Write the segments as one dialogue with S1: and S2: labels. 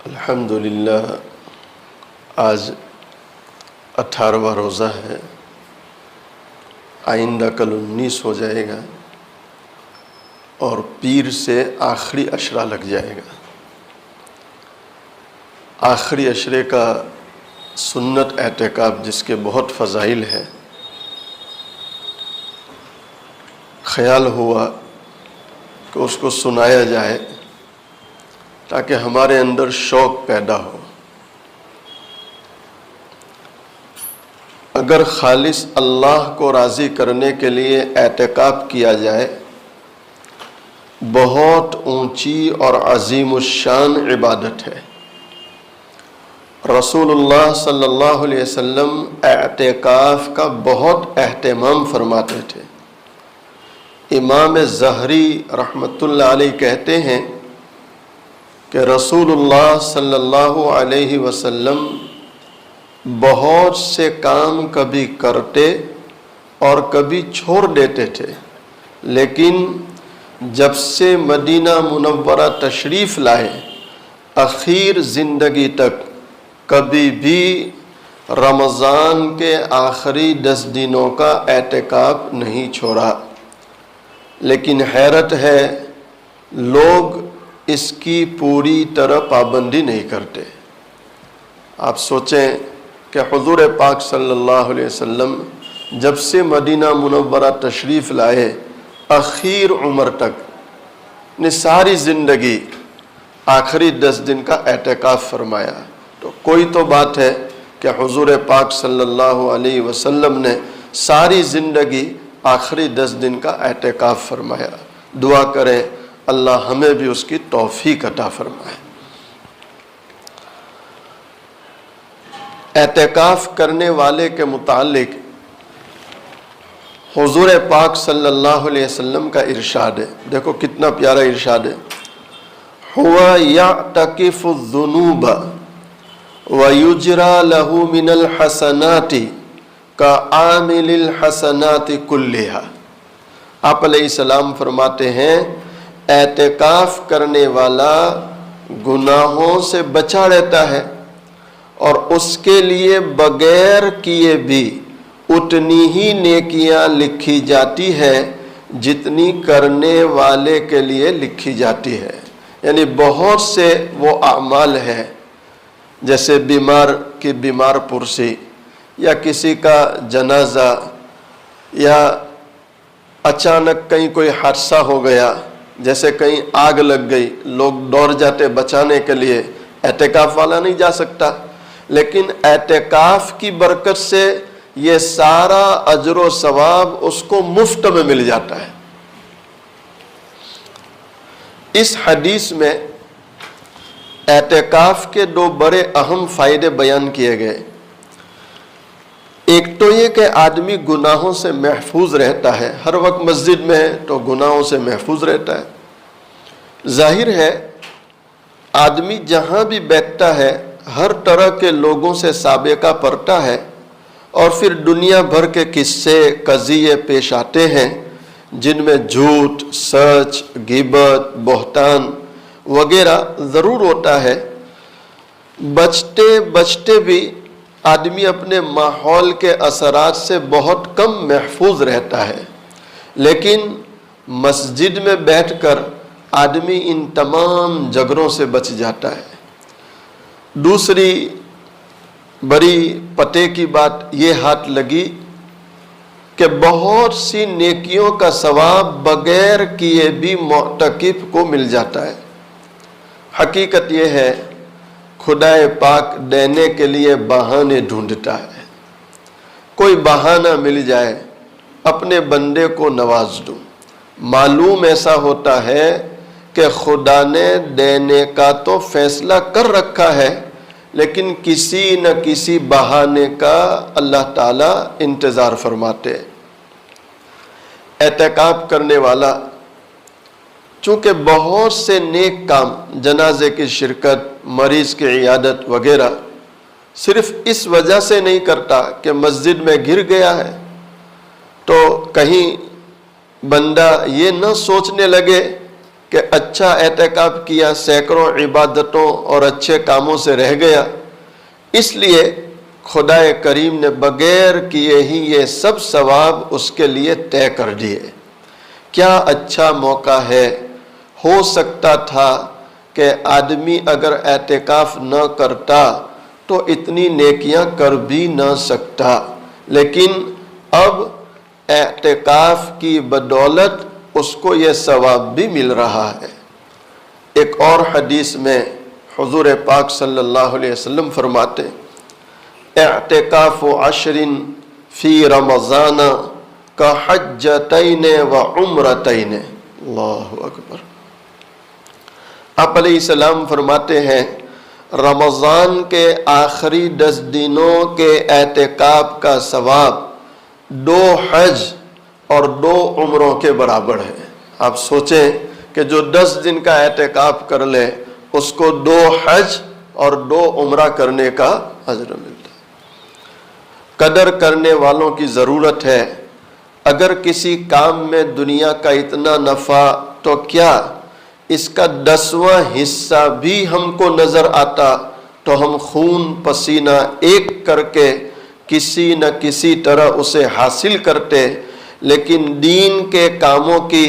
S1: الحمدللہ آج 18واں روزہ ہے، آئندہ کل 19 ہو جائے گا اور پیر سے آخری عشرہ لگ جائے گا۔ آخری عشرے کا سنت اعتکاف جس کے بہت فضائل ہے، خیال ہوا کہ اس کو سنایا جائے تاکہ ہمارے اندر شوق پیدا ہو۔ اگر خالص اللہ کو راضی کرنے کے لیے اعتکاف کیا جائے، بہت اونچی اور عظیم الشان عبادت ہے۔ رسول اللہ صلی اللہ علیہ وسلم اعتکاف کا بہت اہتمام فرماتے تھے۔ امام زہری رحمۃ اللہ علیہ کہتے ہیں کہ رسول اللہ صلی اللہ علیہ وسلم بہت سے کام کبھی کرتے اور کبھی چھوڑ دیتے تھے، لیکن جب سے مدینہ منورہ تشریف لائے اخیر زندگی تک کبھی بھی رمضان کے آخری 10 دنوں کا اعتکاف نہیں چھوڑا۔ لیکن حیرت ہے، لوگ اس کی پوری طرح پابندی نہیں کرتے۔ آپ سوچیں کہ حضور پاک صلی اللہ علیہ وسلم جب سے مدینہ منورہ تشریف لائے اخیر عمر تک نے ساری زندگی آخری 10 دن کا اعتکاف فرمایا، تو کوئی تو بات ہے کہ حضور پاک صلی اللہ علیہ وسلم نے ساری زندگی آخری 10 دن کا اعتکاف فرمایا۔ دعا کریں اللہ ہمیں بھی اس کی توفیق عطا فرمائے۔ اعتکاف کرنے والے کے متعلق حضور پاک صلی اللہ علیہ وسلم کا ارشاد ہے، دیکھو کتنا پیارا ارشاد ہے۔ ہوا یعتکف الذنوب ویجرا لہ من الحسنات کعامل الحسنات کلھا۔ آپ علیہ السلام فرماتے ہیں اعتکاف کرنے والا گناہوں سے بچا رہتا ہے اور اس کے لیے بغیر کیے بھی اتنی ہی نیکیاں لکھی جاتی ہے جتنی کرنے والے کے لیے لکھی جاتی ہے۔ یعنی بہت سے وہ اعمال ہیں، جیسے بیمار کی بیمار پرسی، یا کسی کا جنازہ، یا اچانک کہیں کوئی حادثہ ہو گیا، جیسے کہیں آگ لگ گئی، لوگ دوڑ جاتے بچانے کے لیے، اعتکاف والا نہیں جا سکتا، لیکن اعتکاف کی برکت سے یہ سارا اجر و ثواب اس کو مفت میں مل جاتا ہے۔ اس حدیث میں اعتکاف کے 2 بڑے اہم فائدے بیان کیے گئے۔ ایک تو یہ کہ آدمی گناہوں سے محفوظ رہتا ہے، ہر وقت مسجد میں ہے تو گناہوں سے محفوظ رہتا ہے۔ ظاہر ہے آدمی جہاں بھی بیٹھتا ہے ہر طرح کے لوگوں سے سابقہ پڑتا ہے، اور پھر دنیا بھر کے قصے قضیے پیش آتے ہیں جن میں جھوٹ، سچ، غیبت، بہتان وغیرہ ضرور ہوتا ہے۔ بچتے بچتے بھی آدمی اپنے ماحول کے اثرات سے بہت کم محفوظ رہتا ہے، لیکن مسجد میں بیٹھ کر آدمی ان تمام جھگڑوں سے بچ جاتا ہے۔ دوسری بڑی پتے کی بات یہ ہاتھ لگی کہ بہت سی نیکیوں کا ثواب بغیر کیے بھی معتکف کو مل جاتا ہے۔ حقیقت یہ ہے خدا پاک دینے کے لیے بہانے ڈھونڈتا ہے، کوئی بہانہ مل جائے اپنے بندے کو نواز دوں۔ معلوم ایسا ہوتا ہے کہ خدا نے دینے کا تو فیصلہ کر رکھا ہے، لیکن کسی نہ کسی بہانے کا اللہ تعالیٰ انتظار فرماتے۔ اعتکاف کرنے والا چونکہ بہت سے نیک کام، جنازے کی شرکت، مریض کی عیادت وغیرہ صرف اس وجہ سے نہیں کرتا کہ مسجد میں گر گیا ہے، تو کہیں بندہ یہ نہ سوچنے لگے کہ اچھا اعتکاف کیا، سینکڑوں عبادتوں اور اچھے کاموں سے رہ گیا، اس لیے خدا کریم نے بغیر کیے ہی یہ سب ثواب اس کے لیے طے کر دیے۔ کیا اچھا موقع ہے، ہو سکتا تھا کہ آدمی اگر اعتکاف نہ کرتا تو اتنی نیکیاں کر بھی نہ سکتا، لیکن اب اعتکاف کی بدولت اس کو یہ ثواب بھی مل رہا ہے۔ ایک اور حدیث میں حضور پاک صلی اللہ علیہ وسلم فرماتے، اعتکاف عشر فی رمضان کا حجتین و عمرتین۔ اللہ اکبر۔ آپ علیہ السلام فرماتے ہیں رمضان کے آخری 10 دنوں کے اعتکاف کا ثواب 2 حج اور 2 عمروں کے برابر ہے۔ آپ سوچیں کہ جو 10 دن کا اعتکاف کر لے اس کو 2 حج اور 2 عمرہ کرنے کا اجر ملتا ہے۔ قدر کرنے والوں کی ضرورت ہے۔ اگر کسی کام میں دنیا کا اتنا نفع تو کیا اس کا 10واں حصہ بھی ہم کو نظر آتا تو ہم خون پسینہ ایک کر کے کسی نہ کسی طرح اسے حاصل کرتے، لیکن دین کے کاموں کی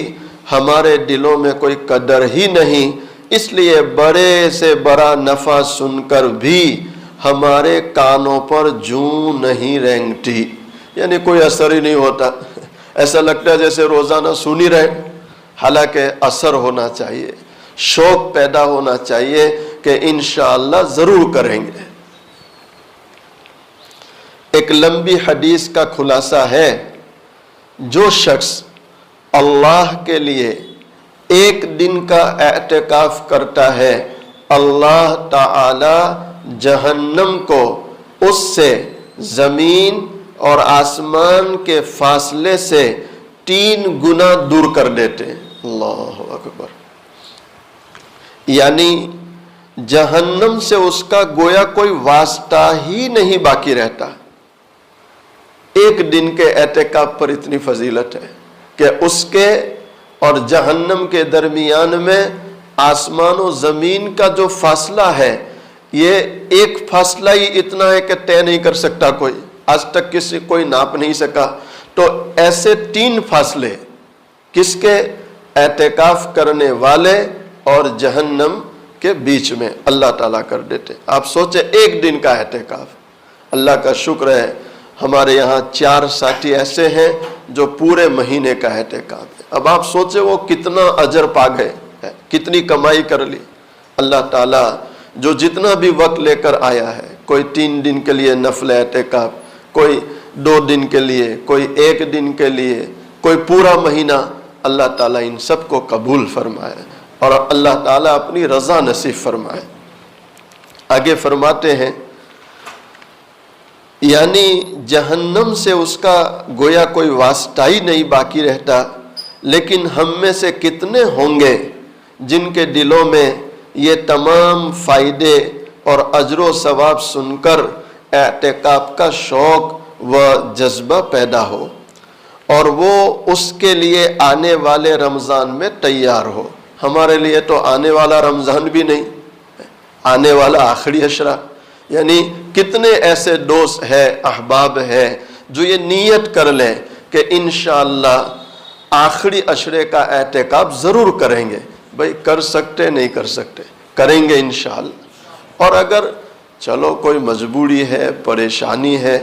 S1: ہمارے دلوں میں کوئی قدر ہی نہیں، اس لیے بڑے سے بڑا نفع سن کر بھی ہمارے کانوں پر جوں نہیں رینگتی، یعنی کوئی اثر ہی نہیں ہوتا، ایسا لگتا ہے جیسے روزانہ سنی رہے، حالانکہ اثر ہونا چاہیے، شوق پیدا ہونا چاہیے کہ انشاءاللہ ضرور کریں گے۔ ایک لمبی حدیث کا خلاصہ ہے، جو شخص اللہ کے لیے 1 دن کا اعتکاف کرتا ہے، اللہ تعالی جہنم کو اس سے زمین اور آسمان کے فاصلے سے 3 گنا دور کر دیتے ہیں۔ اللہ اکبر۔ یعنی جہنم سے اس کا گویا کوئی واسطہ ہی نہیں باقی رہتا۔ 1 دن کے اعتکاف پر اتنی فضیلت ہے کہ اس کے اور جہنم کے درمیان میں آسمان و زمین کا جو فاصلہ ہے، یہ ایک فاصلہ ہی اتنا ہے کہ طے نہیں کر سکتا کوئی، آج تک کسی کوئی ناپ نہیں سکا۔ تو ایسے 3 فاصلے کس کے؟ اعتکاف کرنے والے اور جہنم کے بیچ میں اللہ تعالیٰ کر دیتے۔ آپ سوچیں 1 دن کا اعتکاف، اللہ کا شکر ہے ہمارے یہاں 4 ساتھی ایسے ہیں جو پورے مہینے کا اعتکاف ہے۔ اب آپ سوچیں وہ کتنا اجر پا گئے، کتنی کمائی کر لی۔ اللہ تعالیٰ جو جتنا بھی وقت لے کر آیا ہے، کوئی 3 دن کے لیے نفل اعتکاف، کوئی 2 دن کے لیے، کوئی 1 دن کے لیے، کوئی پورا مہینہ، اللہ تعالیٰ ان سب کو قبول فرمائے اور اللہ تعالیٰ اپنی رضا نصیب فرمائے۔ آگے فرماتے ہیں یعنی جہنم سے اس کا گویا کوئی واسطہ ہی نہیں باقی رہتا، لیکن ہم میں سے کتنے ہوں گے جن کے دلوں میں یہ تمام فائدے اور اجر و ثواب سن کر اعتکاف کا شوق و جذبہ پیدا ہو اور وہ اس کے لیے آنے والے رمضان میں تیار ہو۔ ہمارے لیے تو آنے والا رمضان بھی نہیں، آنے والا آخری عشرہ، یعنی کتنے ایسے دوست ہیں، احباب ہیں جو یہ نیت کر لیں کہ انشاءاللہ آخری عشرے کا اعتکاف ضرور کریں گے۔ بھئی کر سکتے نہیں کر سکتے، کریں گے انشاءاللہ۔ اور اگر چلو کوئی مجبوری ہے، پریشانی ہے،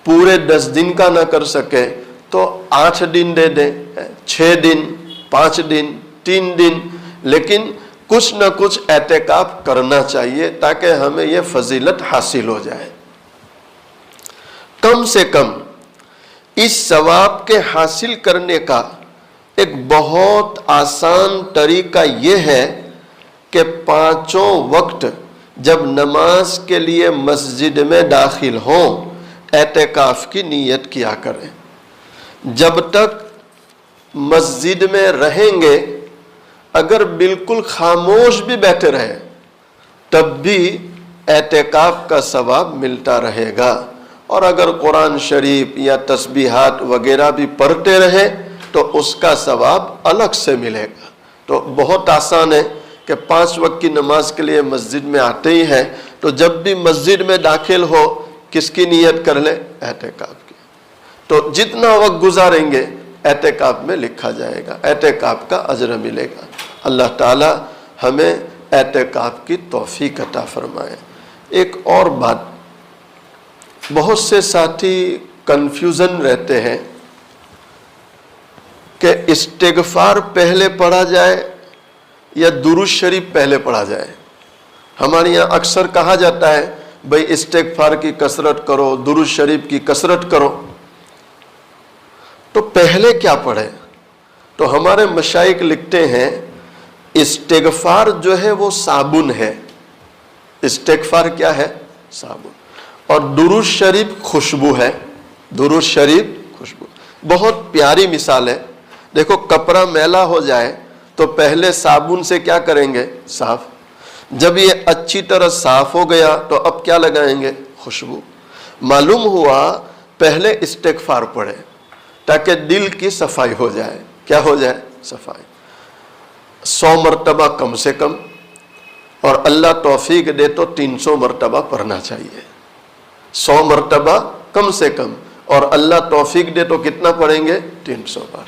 S1: پورے 10 دن کا نہ کر سکے تو 8 دن دے دیں، 6 دن، 5 دن، 3 دن، لیکن کچھ نہ کچھ اعتکاف کرنا چاہیے تاکہ ہمیں یہ فضیلت حاصل ہو جائے۔ کم سے کم اس ثواب کے حاصل کرنے کا ایک بہت آسان طریقہ یہ ہے کہ 5 وقت جب نماز کے لیے مسجد میں داخل ہوں اعتکاف کی نیت کیا کریں۔ جب تک مسجد میں رہیں گے، اگر بالکل خاموش بھی بیٹھے رہے تب بھی اعتکاف کا ثواب ملتا رہے گا، اور اگر قرآن شریف یا تسبیحات وغیرہ بھی پڑھتے رہے تو اس کا ثواب الگ سے ملے گا۔ تو بہت آسان ہے کہ 5 وقت کی نماز کے لیے مسجد میں آتے ہی ہیں تو جب بھی مسجد میں داخل ہو کس کی نیت کر لیں؟ اعتکاف کی. تو جتنا وقت گزاریں گے اعتکاف میں لکھا جائے گا، اعتکاف کا اجر ملے گا. اللہ تعالی ہمیں اعتکاف کی توفیق عطا فرمائے. ایک اور بات، بہت سے ساتھی کنفیوژن رہتے ہیں کہ استغفار پہلے پڑھا جائے یا درود شریف پہلے پڑھا جائے. ہمارے یہاں اکثر کہا جاتا ہے بھئی استغفار کی کثرت کرو، درود شریف کی کثرت کرو. تو پہلے کیا پڑھے؟ تو ہمارے مشائخ لکھتے ہیں استغفار جو ہے وہ صابن ہے. استغفار کیا ہے؟ صابن. اور درود شریف خوشبو ہے. درود شریف خوشبو. بہت پیاری مثال ہے. دیکھو کپڑا میلا ہو جائے تو پہلے صابن سے کیا کریں گے؟ صاف. جب یہ اچھی طرح صاف ہو گیا تو اب کیا لگائیں گے؟ خوشبو. معلوم ہوا پہلے استغفار پڑھے تاکہ دل کی صفائی ہو جائے. کیا ہو جائے؟ صفائی. 100 مرتبہ کم سے کم، اور اللہ توفیق دے تو 300 مرتبہ پڑھنا چاہیے. 100 مرتبہ کم سے کم، اور اللہ توفیق دے تو کتنا پڑھیں گے؟ 300 بار.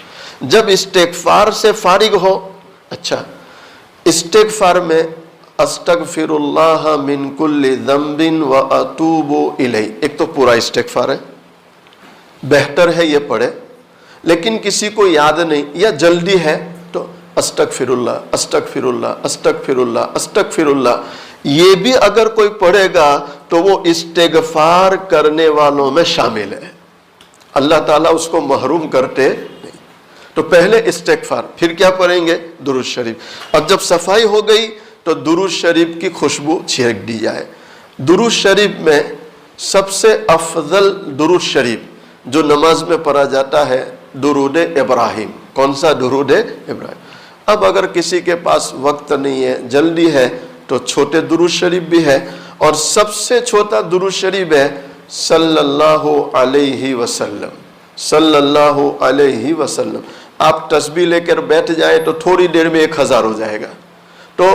S1: جب استغفار سے فارغ ہو، اچھا استغفار میں استغفر اللہ من کل ذنب واتوب الیہ، ایک تو پورا استغفار ہے، بہتر ہے یہ پڑھے. لیکن کسی کو یاد نہیں یا جلدی ہے تو استغفر اللہ استغفر اللہ استغفر اللہ استغفر اللہ. یہ بھی اگر کوئی پڑھے گا تو وہ استغفار کرنے والوں میں شامل ہے. اللہ تعالیٰ اس کو محروم کرتے نہیں. تو پہلے استغفار، پھر کیا پڑھیں گے؟ درود شریف. اور جب صفائی ہو گئی تو درود شریف کی خوشبو چھینک دی جائے. درود شریف میں سب سے افضل درود شریف جو نماز میں پڑھا جاتا ہے درود ابراہیم. کون سا؟ درود ابراہیم. اب اگر کسی کے پاس وقت نہیں ہے، جلدی ہے، تو چھوٹے درود شریف بھی ہے، اور سب سے چھوٹا درود شریف ہے صلی اللہ علیہ وسلم. صلی اللہ علیہ وسلم. آپ تسبیح لے کر بیٹھ جائیں تو تھوڑی دیر میں 1000 ہو جائے گا. تو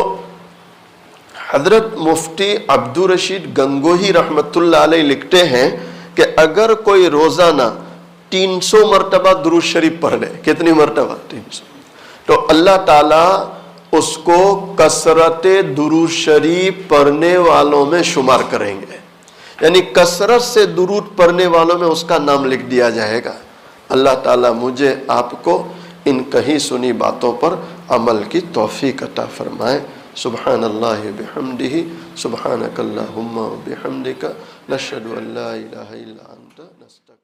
S1: حضرت مفتی عبدالرشید گنگوہی رحمۃ اللہ علیہ لکھتے ہیں کہ اگر کوئی روزانہ 300 مرتبہ درود شریف پڑھ لے، کتنی مرتبہ؟ 300. تو اللہ تعالیٰ اس کو کثرت درود شریف پڑھنے والوں میں شمار کریں گے. یعنی کثرت سے درود پڑھنے والوں میں اس کا نام لکھ دیا جائے گا. اللہ تعالیٰ مجھے آپ کو ان کہیں سنی باتوں پر عمل کی توفیق عطا فرمائے. سبحان اللہ بحمدہ، سبحانک اللہم وبحمدک، نشہد ان لا الہ الا انت، نستغفرک.